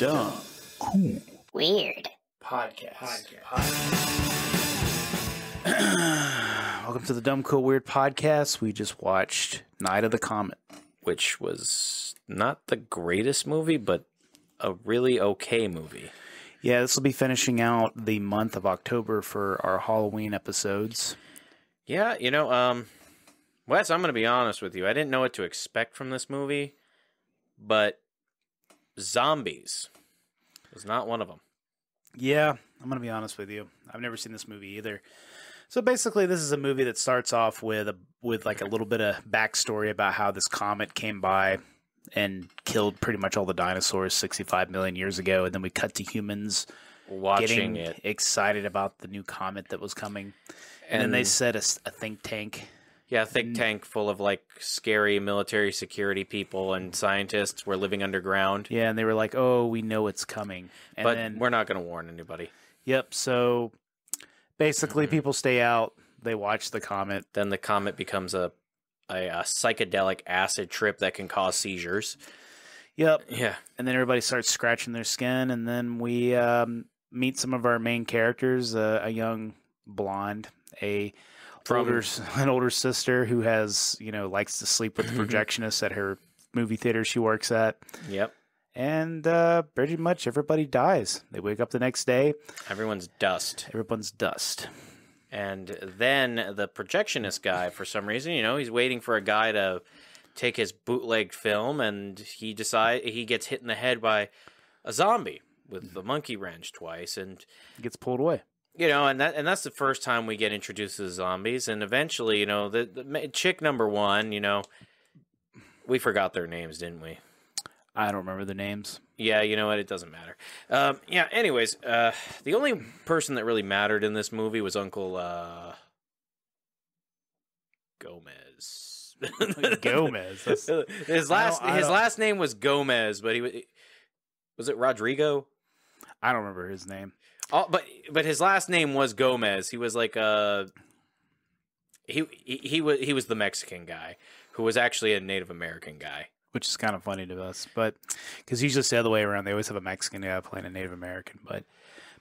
Dumb, cool, weird podcast. Welcome to the Dumb, Cool, Weird podcast. We just watched Night of the Comet, which was not the greatest movie, but a really okay movie. Yeah, this will be finishing out the month of October for our Halloween episodes. Yeah, Wes, I'm going to be honest with you. I didn't know what to expect from this movie, but zombies was not one of them. Yeah, I'm going to be honest with you. I've never seen this movie either. So basically, this is a movie that starts off with like a little bit of backstory about how this comet came by and killed pretty much all the dinosaurs 65 million years ago, and then we cut to humans Watching getting it. excited about the new comet that was coming. And then they set a think tank. Yeah, a think tank full of like scary military security people and scientists were living underground. Yeah, and they were like, "Oh, we know it's coming." And but then, we're not going to warn anybody. Yep. So basically, people stay out. They watch the comet. Then the comet becomes a psychedelic acid trip that can cause seizures. Yep. Yeah. And then everybody starts scratching their skin, and then we meet some of our main characters: a young blonde, an older sister who has likes to sleep with the projectionist at her movie theater she works at. Yep. And pretty much everybody dies. They wake up the next day. Everyone's dust. Everyone's dust. And then the projectionist guy, for some reason, he's waiting for a guy to take his bootleg film, and he gets hit in the head by a zombie with the monkey wrench twice, and He gets pulled away. and that's the first time we get introduced to the zombies, and eventually, the chick number one, we forgot their names, didn't we? I don't remember the names. Yeah, you know what? It doesn't matter. Anyways, the only person that really mattered in this movie was Uncle Gomez. Gomez. His last name was Gomez, but was it Rodrigo? I don't remember his name. Oh, but his last name was Gomez. He was like he was the Mexican guy who was actually a Native American guy. Which is kind of funny to us, but because usually it's the other way around. They always have a Mexican guy playing a Native American. But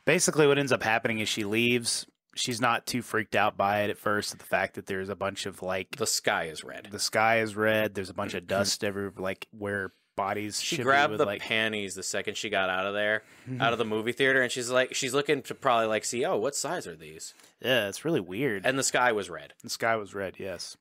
basically what ends up happening is she leaves. She's not too freaked out by it at first, at the fact that there's a bunch of the sky is red. The sky is red. There's a bunch of dust everywhere, where bodies She should grabbed be the panties the second she got out of there, out of the movie theater, and she's looking to probably see, oh, what size are these? Yeah, it's really weird. And the sky was red. The sky was red, yes.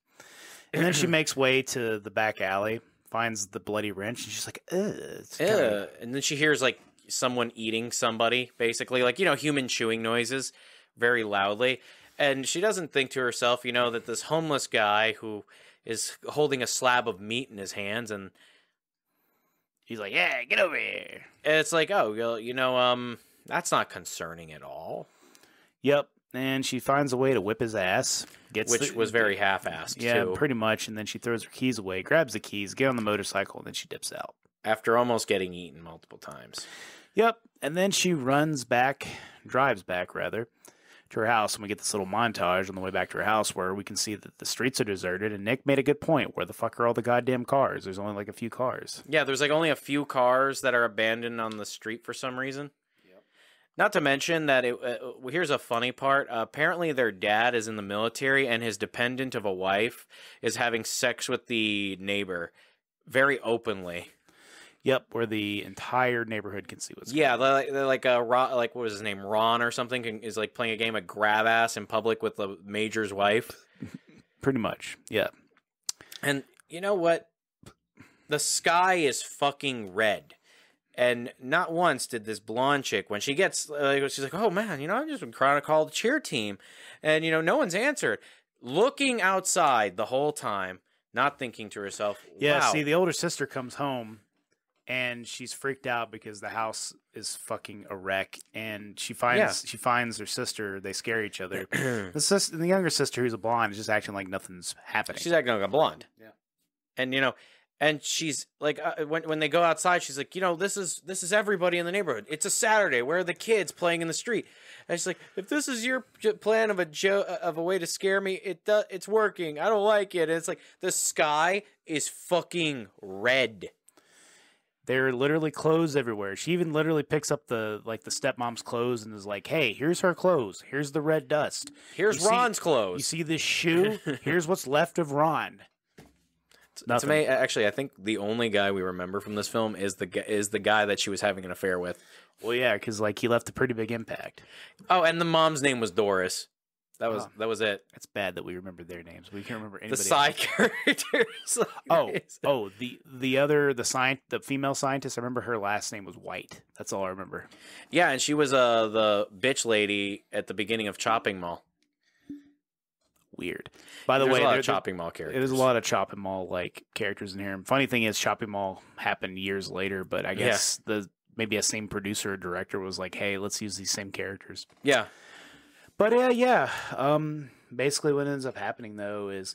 And then she makes way to the back alley, finds the bloody wrench, and she's like, ugh. And then she hears someone eating somebody, basically, human chewing noises very loudly. And she doesn't think to herself, that this homeless guy who is holding a slab of meat in his hands, and he's like, yeah, get over here. And it's like, oh, well, that's not concerning at all. Yep. And she finds a way to whip his ass. Which was very half-assed, yeah, too. pretty much. And then she throws her keys away, grabs the keys, get on the motorcycle, and then she dips out. After almost getting eaten multiple times. Yep. And then she drives back, to her house. And we get this little montage on the way back to her house where we can see that the streets are deserted. And Nick made a good point. Where the fuck are all the goddamn cars? There's only a few cars. Yeah, there's only a few cars that are abandoned on the street for some reason. Not to mention that here's a funny part. Apparently their dad is in the military and his dependent of a wife is having sex with the neighbor very openly. Yep, where the entire neighborhood can see what's going on. They're what was his name? Ron or something is playing a game of grab ass in public with the major's wife. Pretty much, yeah. And you know what? The sky is fucking red. And not once did this blonde chick, when she gets, she's like, oh man, I've just been trying to call the cheer team. And, no one's answered. Looking outside the whole time, not thinking to herself, wow. Yeah, see, the older sister comes home and she's freaked out because the house is fucking a wreck. And she finds her sister. They scare each other. The younger sister, who's a blonde, is just acting like nothing's happening. She's acting like a blonde. Yeah. And, and she's like, when they go outside, she's like, this is everybody in the neighborhood. It's a Saturday. Where are the kids playing in the street? And she's like, if this is your plan of a way to scare me, it's working. I don't like it. And it's like the sky is fucking red. There are literally clothes everywhere. She even literally picks up the stepmom's clothes and is like, "Hey, here's her clothes. Here's the red dust. Here's Ron's clothes. You see this shoe? Here's what's left of Ron." To me, actually, I think the only guy we remember from this film is the guy that she was having an affair with. Well, yeah, because like he left a pretty big impact. Oh, and the mom's name was Doris. That was it. It's bad that we remember their names. We can't remember anybody. The side characters. The female scientist. I remember her last name was White. That's all I remember. Yeah, and she was the bitch lady at the beginning of Chopping Mall. Weird. By the way, there's a lot of Chopping Mall characters. There's a lot of Chopping Mall like characters in here. And funny thing is, Chopping Mall happened years later, but I guess maybe a same producer or director was like, "Hey, let's use these same characters." Yeah. But basically what ends up happening though is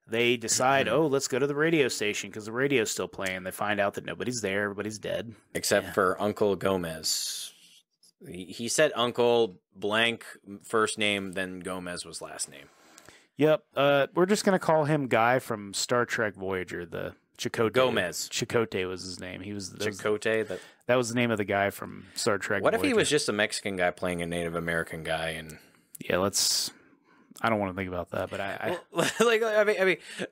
they decide, let's go to the radio station because the radio's still playing. They find out that nobody's there, everybody's dead, except for Uncle Gomez. He said Uncle blank first name, then Gomez was last name. Yep. We're just gonna call him Guy from Star Trek Voyager. The Chakotay. Gomez. Chakotay was his name. He was Chakotay. That was the name of the guy from Star Trek. What Voyager. if he was just a Mexican guy playing a Native American guy? And yeah, I don't want to think about that, but I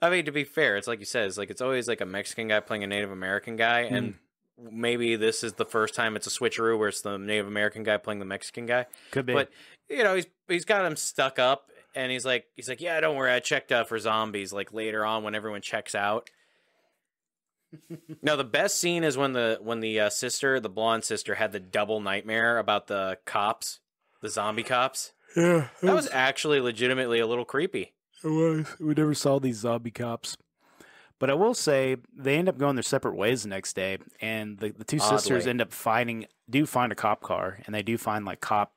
mean, to be fair, it's like you said, it's always like a Mexican guy playing a Native American guy, and maybe this is the first time it's a switcheroo where it's the Native American guy playing the Mexican guy. Could be, but he's got him stuck up, and he's like, yeah, don't worry, I checked out for zombies. Like later on, when everyone checks out. No, the best scene is when the sister, the blonde sister, had the double nightmare about the cops, the zombie cops. Yeah, that was actually legitimately a little creepy. It was. We never saw these zombie cops. But I will say they end up going their separate ways the next day, and the two sisters end up find a cop car, and they do find like cop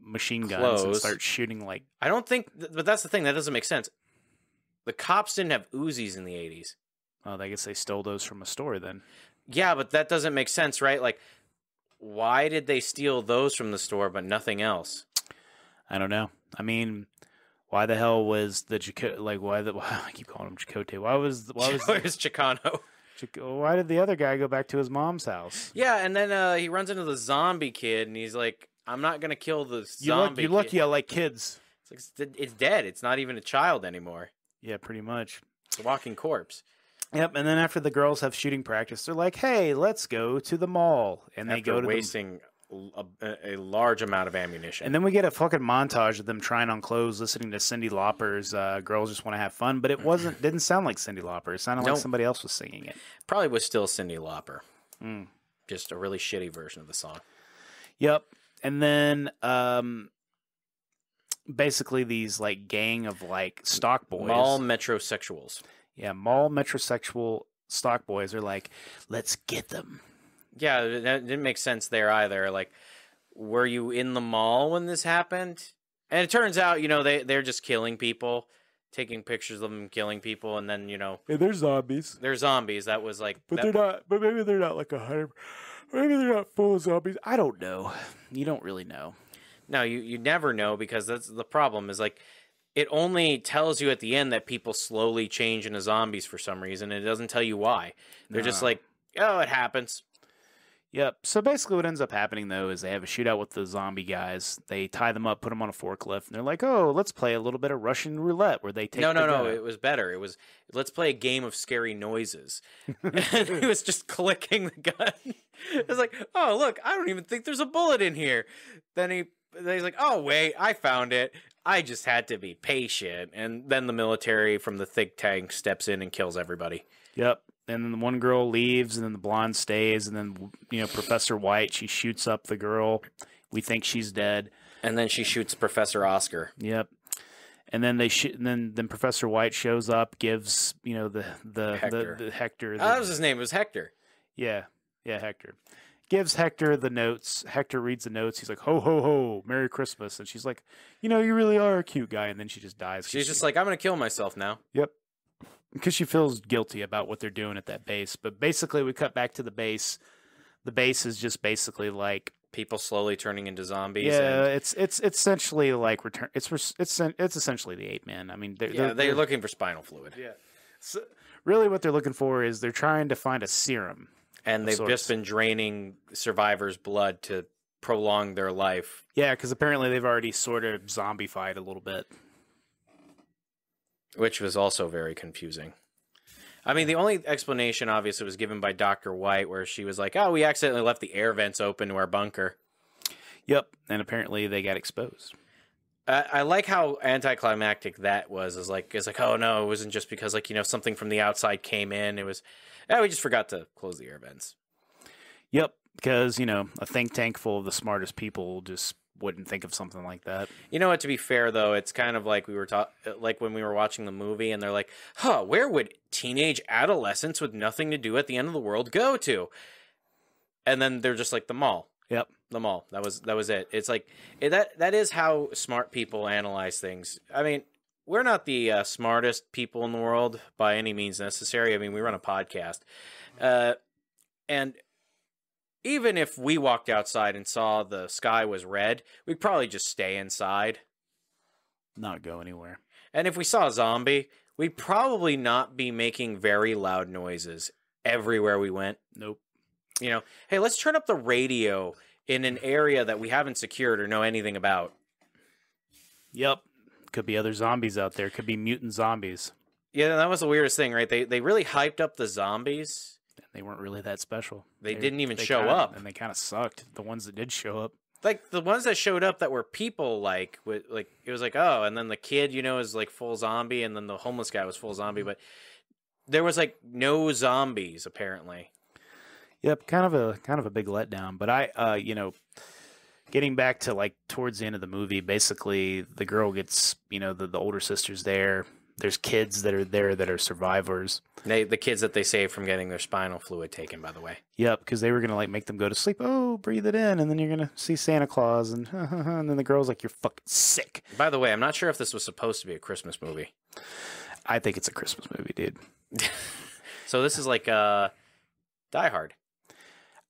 machine guns and start shooting like. I don't think, but that's the thing that doesn't make sense. The cops didn't have Uzis in the 80s. Oh, I guess they stole those from a store then. Yeah, but that doesn't make sense, right? Like, why did they steal those from the store but nothing else? I don't know. I mean, why the hell was the I keep calling him Chakotay. Why was Chicano? Why did the other guy go back to his mom's house? Yeah, and then he runs into the zombie kid, and he's like, "I'm not gonna kill the zombie." You're lucky I like kids. It's dead. It's not even a child anymore. Yeah, pretty much. It's a walking corpse. Yep, and then after the girls have shooting practice, they're like, "Hey, let's go to the mall," and they go to wasting a large amount of ammunition. And then we get a fucking montage of them trying on clothes, listening to Cyndi Lauper's "Girls Just Want to Have Fun," but it didn't sound like Cyndi Lauper. It sounded like somebody else was singing it. Probably was still Cyndi Lauper. Just a really shitty version of the song. Yep, and then basically these like gang of like stock boys, mall metrosexuals. Yeah, mall metrosexual stock boys are like, let's get them. Yeah, that didn't make sense there either. Like, were you in the mall when this happened? And it turns out, they're just killing people, taking pictures of them killing people, and then, Yeah, they're zombies. They're zombies. That was like... But they're not... But maybe they're not like 100... Maybe they're not full of zombies. I don't know. You don't really know. No, you never know, because that's the problem is like... It only tells you at the end that people slowly change into zombies for some reason. And it doesn't tell you why. They're just like, oh, it happens. Yep. So basically what ends up happening, though, is they have a shootout with the zombie guys. They tie them up, put them on a forklift, and they're like, oh, let's play a little bit of Russian roulette where they take No. It was better. It was, let's play a game of scary noises. And he was just clicking the gun. It's like, oh, look, I don't even think there's a bullet in here. Then he's like, oh, wait, I found it. I just had to be patient. And then the military from the think tank steps in and kills everybody. Yep. And then the one girl leaves, and then the blonde stays, and then, Professor White, she shoots up the girl. We think she's dead. And then she shoots Professor Oscar. Yep. And then then Professor White shows up, gives, the Hector. That was his name. It was Hector. Yeah. Yeah, Hector. Gives Hector the notes. Hector reads the notes. He's like, ho, ho, ho, Merry Christmas. And she's like, you really are a cute guy. And then she just dies. She's just like, I'm going to kill myself now. Yep. Because she feels guilty about what they're doing at that base. But basically, we cut back to the base. The base is just basically like... people slowly turning into zombies. Yeah, it's essentially like return. It's essentially the 8 Men. I mean, they're looking for spinal fluid. Yeah. So really, what they're looking for is they're trying to find a serum. And they've just been draining survivors' blood to prolong their life. Yeah, because apparently they've already sort of zombified a little bit. Which was also very confusing. I mean, the only explanation, obviously, was given by Dr. White, where she was like, oh, we accidentally left the air vents open to our bunker. Yep, and apparently they got exposed. I like how anticlimactic that was. It's like, oh, no, it wasn't just because, like, you know, something from the outside came in. It was, we just forgot to close the air vents. Yep, because, you know, a think tank full of the smartest people just wouldn't think of something like that. You know what, to be fair, though, it's kind of like like when we were watching the movie, and they're like, where would teenage adolescents with nothing to do at the end of the world go to? And then they're just like, the mall. Yep. The mall. That was it. It's like, that is how smart people analyze things. I mean, we're not the smartest people in the world by any means necessary. I mean, we run a podcast. And even if we walked outside and saw the sky was red, we'd probably just stay inside. Not go anywhere. And if we saw a zombie, we'd probably not be making very loud noises everywhere we went. Nope. You know, hey, let's turn up the radio in an area that we haven't secured or know anything about. Yep. Could be other zombies out there. Could be mutant zombies. Yeah, that was the weirdest thing, right? They really hyped up the zombies. They weren't really that special. They didn't even show up. And they kind of sucked. The ones that did show up. Like, the ones that showed up that were people, like it was like, oh, and then the kid, you know, is like full zombie, and then the homeless guy was full zombie, but there was like no zombies, apparently. Yep, kind of a big letdown. But I, you know, getting back to like towards the end of the movie, basically the girl gets, you know, the older sister's there. There's kids that are there that are survivors. The kids that they saved from getting their spinal fluid taken, by the way. Yep, because they were gonna like make them go to sleep. Oh, breathe it in, and then you're gonna see Santa Claus, and then the girl's like, "You're fucking sick." By the way, I'm not sure if this was supposed to be a Christmas movie. I think it's a Christmas movie, dude. So this is like Die Hard.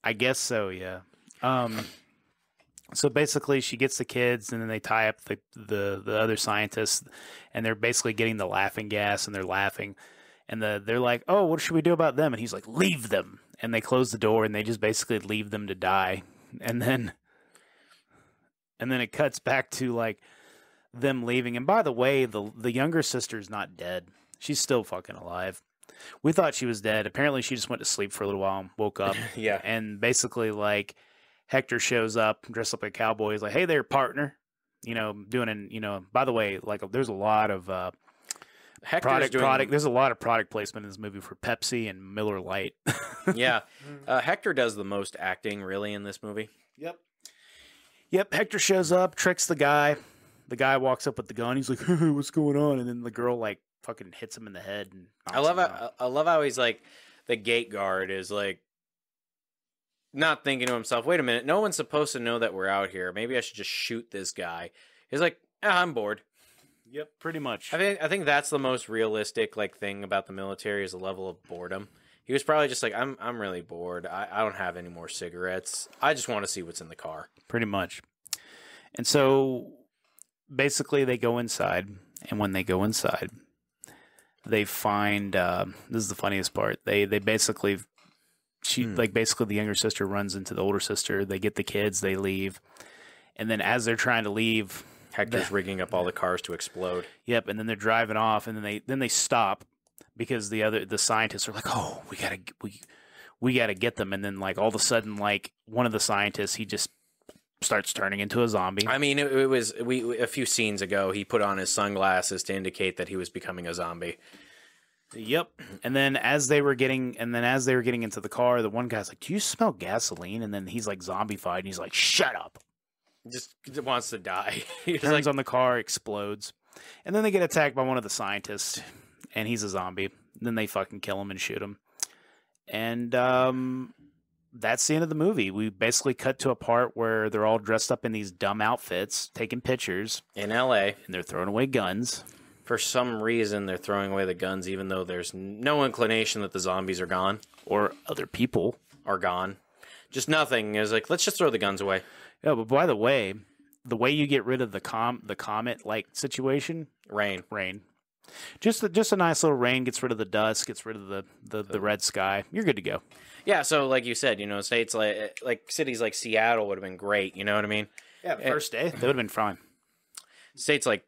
I guess so, yeah. So basically, she gets the kids, and then they tie up the other scientists, and they're basically getting the laughing gas, and they're laughing, and they're like, "Oh, what should we do about them?" And he's like, "Leave them." And they close the door, and they just basically leave them to die, and then it cuts back to like them leaving. And by the way, the younger sister's not dead; she's still fucking alive. We thought she was dead. Apparently, she just went to sleep for a little while and woke up. Yeah. And basically, like, Hector shows up, dressed up like a cowboy. He's like, "Hey there, partner." You know, by the way, like, there's a lot of product. There's a lot of product placement in this movie for Pepsi and Miller Lite. Yeah. Hector does the most acting, really, in this movie. Yep. Hector shows up, tricks the guy. The guy walks up with the gun. He's like, "Hey, what's going on?" And then the girl, like, fucking hits him in the head. And I love how he's like, the gate guard is like, not thinking to himself, wait a minute, no one's supposed to know that we're out here. Maybe I should just shoot this guy. He's like, I'm bored. Yep, pretty much. I think that's the most realistic like thing about the military is the level of boredom. He was probably just like, I'm really bored. I don't have any more cigarettes. I just want to see what's in the car. Pretty much. And so basically they go inside, and when they go inside, they find this is the funniest part. They basically basically the younger sister runs into the older sister. They get the kids, they leave. And then as they're trying to leave, Hector's rigging up all the cars to explode. Yep, and then they're driving off, and then they stop because the scientists are like, "Oh, we gotta get them." And then like all of a sudden, like one of the scientists, he just starts turning into a zombie. I mean, it was a few scenes ago, he put on his sunglasses to indicate that he was becoming a zombie. Yep. And then as they were getting into the car, the one guy's like, "Do you smell gasoline?" And then he's like zombified, and he's like, "Shut up." Just wants to die. He turns on the car, explodes. And then they get attacked by one of the scientists, and he's a zombie. And then they fucking kill him and shoot him. And that's the end of the movie. We basically cut to a part where they're all dressed up in these dumb outfits, taking pictures. In L.A. And they're throwing away guns. For some reason, they're throwing away the guns, even though there's no inclination that the zombies are gone. Or other people are gone. Just nothing. It was like, let's just throw the guns away. Yeah, but by the way you get rid of the comet-like situation... Rain. Just a nice little rain gets rid of the dust, gets rid of the red sky. You're good to go. Yeah, so like you said, states like cities like Seattle would have been great. You know what I mean? Yeah, the first day, they would have been fine. States like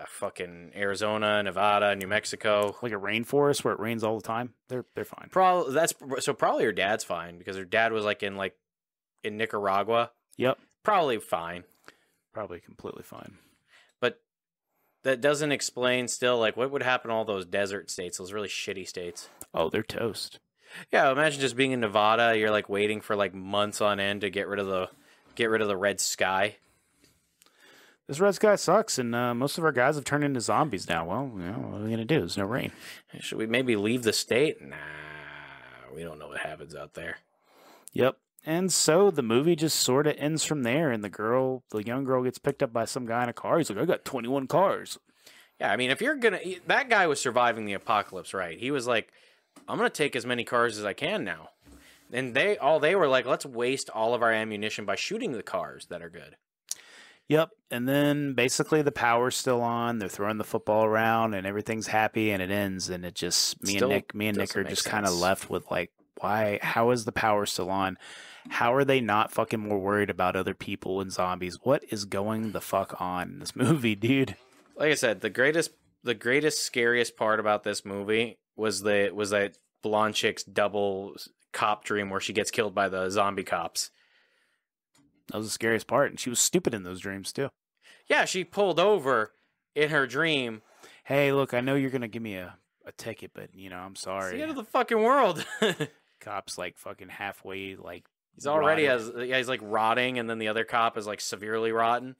fucking Arizona, Nevada, New Mexico, like a rainforest where it rains all the time. They're fine. Probably her dad's fine because her dad was like in Nicaragua. Yep, probably fine. Probably completely fine. But that doesn't explain still like what would happen to all those desert states, those really shitty states. Oh, they're toast. Yeah, imagine just being in Nevada. You're like waiting for like months on end to get rid of the red sky. This red sky sucks, and most of our guys have turned into zombies now. Well, what are we gonna do? There's no rain. Should we maybe leave the state? Nah, we don't know what happens out there. Yep. And so the movie just sort of ends from there, and the young girl gets picked up by some guy in a car. He's like, "I got 21 cars." Yeah, I mean, that guy was surviving the apocalypse, right? He was like, I'm going to take as many cars as I can now. And they were like, let's waste all of our ammunition by shooting the cars that are good. Yep. And then basically the power's still on. They're throwing the football around and everything's happy and it ends. And it just, me and Nick are just kind of left with like, why, how is the power still on? How are they not fucking more worried about other people and zombies? What is going the fuck on in this movie, dude? Like I said, the greatest, scariest part about this movie was that blonde chick's double cop dream where she gets killed by the zombie cops. That was the scariest part, and she was stupid in those dreams too. Yeah, she pulled over in her dream. Hey, look, I know you're gonna give me a ticket, but I'm sorry. It's the end of the fucking world. Cop's like fucking halfway, like he's already he's like rotting, and then the other cop is like severely rotten.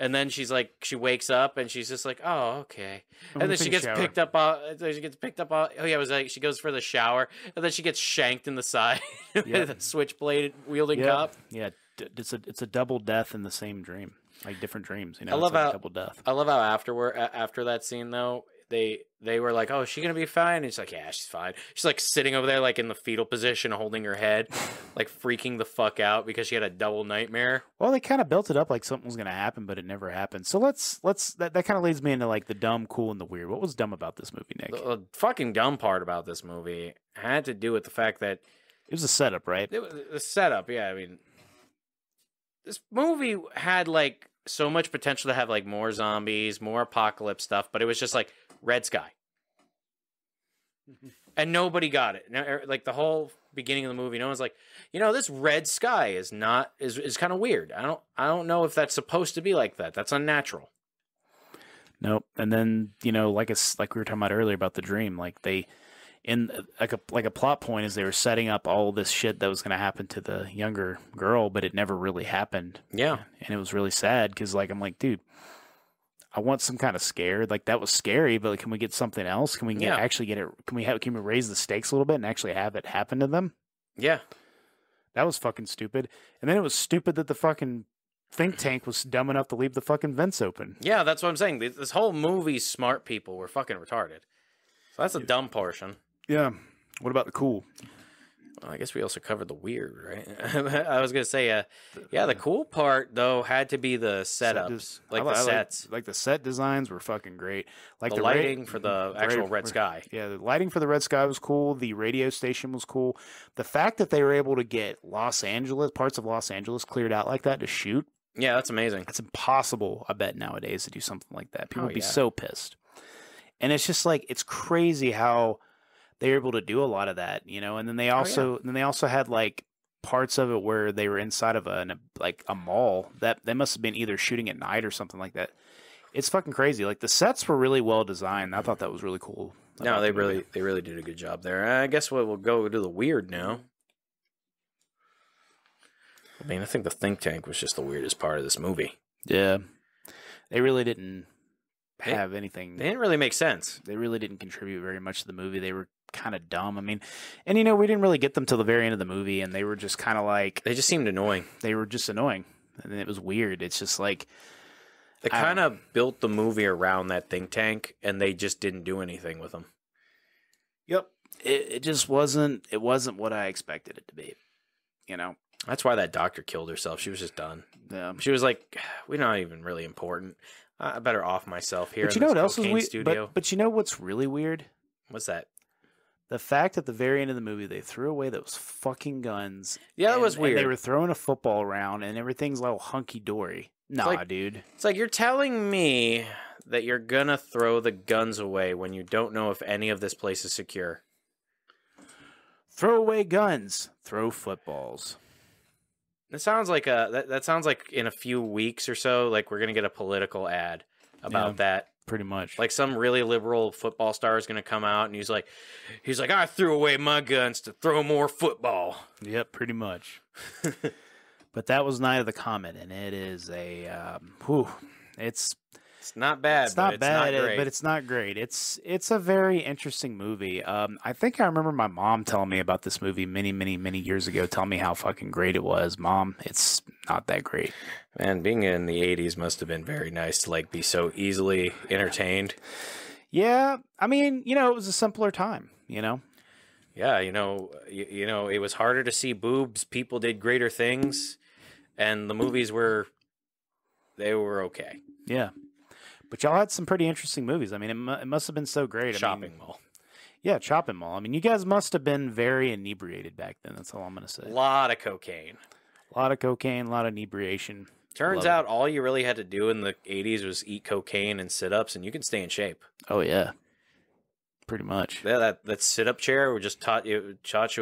And then she wakes up and she's just like, oh, okay. And then she gets picked up. Oh yeah, it was like she goes for the shower, and then she gets shanked in the side with a switchblade wielding cop. Yeah, it's a double death in the same dream, like different dreams. I love how double death. I love how after that scene though, they were like, oh, is she gonna be fine? And he's like, yeah, she's fine. She's like sitting over there like in the fetal position, holding her head, like freaking the fuck out because she had a double nightmare. Well, they kind of built it up like something was gonna happen, but it never happened. So that kind of leads me into like the dumb, cool, and the weird. What was dumb about this movie, Nick? The fucking dumb part about this movie had to do with the fact that it was a setup, right? It was the setup. Yeah, I mean, this movie had like so much potential to have like more zombies, more apocalypse stuff, but it was just like red sky. And nobody got it. Like the whole beginning of the movie, no one's like, this red sky is kind of weird. I don't know if that's supposed to be like that. That's unnatural. Nope. And then, like we were talking about earlier about the dream, like they like a plot point is they were setting up all this shit that was going to happen to the younger girl, but it never really happened. Yeah. And it was really sad because like I'm like, dude, I want some kind of scare. Like that was scary, but like, can we get something else? Can we actually get it? Can we raise the stakes a little bit and actually have it happen to them? Yeah. That was fucking stupid. And then it was stupid that the fucking think tank was dumb enough to leave the fucking vents open. Yeah, that's what I'm saying. This whole movie's smart people were fucking retarded. So that's a dumb portion. Yeah. What about the cool? Well, I guess we also covered the weird, right? I was gonna say, the cool part though had to be the setups, the sets. Like the set designs were fucking great. Like the lighting for the actual red sky. Yeah, the lighting for the red sky was cool. The radio station was cool. The fact that they were able to get parts of Los Angeles cleared out like that to shoot. Yeah, that's amazing. It's impossible, I bet, nowadays to do something like that. People would be so pissed. And it's just like it's crazy how they were able to do a lot of that, and then they also had like parts of it where they were inside of a mall that they must have been either shooting at night or something like that. It's fucking crazy. Like the sets were really well designed. I thought that was really cool. No, they really did a good job there. I guess we'll go to the weird now. I mean, I think the think tank was just the weirdest part of this movie. Yeah, they really didn't have anything. They didn't really make sense. They really didn't contribute very much to the movie. They were kind of dumb. I mean, and we didn't really get them till the very end of the movie, and they were just kind of like they just seemed annoying. They were just annoying, and it was weird. It's just like they kind of built the movie around that think tank, and they just didn't do anything with them. Yep, it just wasn't. It wasn't what I expected it to be. That's why that doctor killed herself. She was just done. Yeah, she was like, "We're not even really important." I better off myself here. But you know what else is weird? Studio. But you know what's really weird? What's that? The fact at the very end of the movie they threw away those fucking guns. Yeah, that was weird. And they were throwing a football around and everything's all hunky dory. Nah, dude. It's like you're telling me that you're gonna throw the guns away when you don't know if any of this place is secure. Throw away guns. Throw footballs. It sounds like that sounds like in a few weeks or so, like we're gonna get a political ad about that. Pretty much. Like some really liberal football star is gonna come out and he's like, I threw away my guns to throw more football. Yep, pretty much. But that was Night of the Comet, and it is it's not bad. It's not bad, not great. but it's not great. It's a very interesting movie. I think I remember my mom telling me about this movie many, many, many years ago, telling me how fucking great it was. Mom, it's not that great. Man, being in the 80s must have been very nice to like be so easily entertained. Yeah, I mean, it was a simpler time, Yeah, it was harder to see boobs. People did greater things, and the movies were okay. Yeah. But y'all had some pretty interesting movies. I mean, it must have been so great. Shopping mall. Yeah, Chopping Mall. I mean, you guys must have been very inebriated back then. That's all I'm going to say. A lot of cocaine. A lot of cocaine, a lot of inebriation. Turns out all you really had to do in the 80s was eat cocaine and sit-ups, and you can stay in shape. Oh, yeah. Pretty much. Yeah, that sit-up chair would just taught you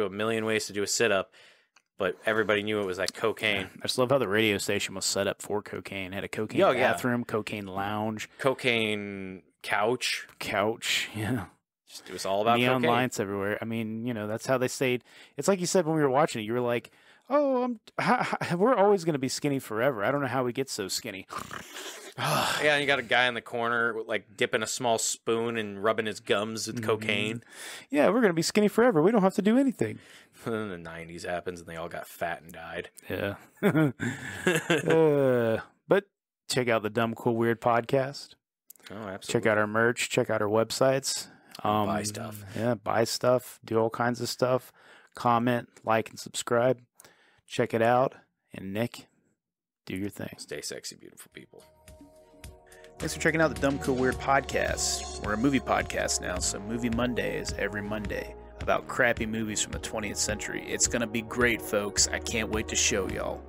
a million ways to do a sit-up, but everybody knew it was like cocaine. I just love how the radio station was set up for cocaine. It had a cocaine bathroom, cocaine lounge. Cocaine couch. Yeah. It was all about neon cocaine. lights everywhere. I mean, that's how they stayed. It's like you said when we were watching it. You were like, oh, we're always going to be skinny forever. I don't know how we get so skinny. Yeah, and you got a guy in the corner like dipping a small spoon and rubbing his gums with cocaine. Yeah, we're going to be skinny forever. We don't have to do anything. And then the 90s happens and they all got fat and died. Yeah. But check out the Dumb Cool Weird podcast. Oh, absolutely. Check out our merch. Check out our websites. Buy stuff. Yeah, buy stuff. Do all kinds of stuff. Comment, like, and subscribe. Check it out. And Nick, do your thing. Stay sexy, beautiful people. Thanks for checking out the Dumb Cool Weird podcast. We're a movie podcast now, so Movie Monday is every Monday about crappy movies from the 20th century. It's going to be great, folks. I can't wait to show y'all.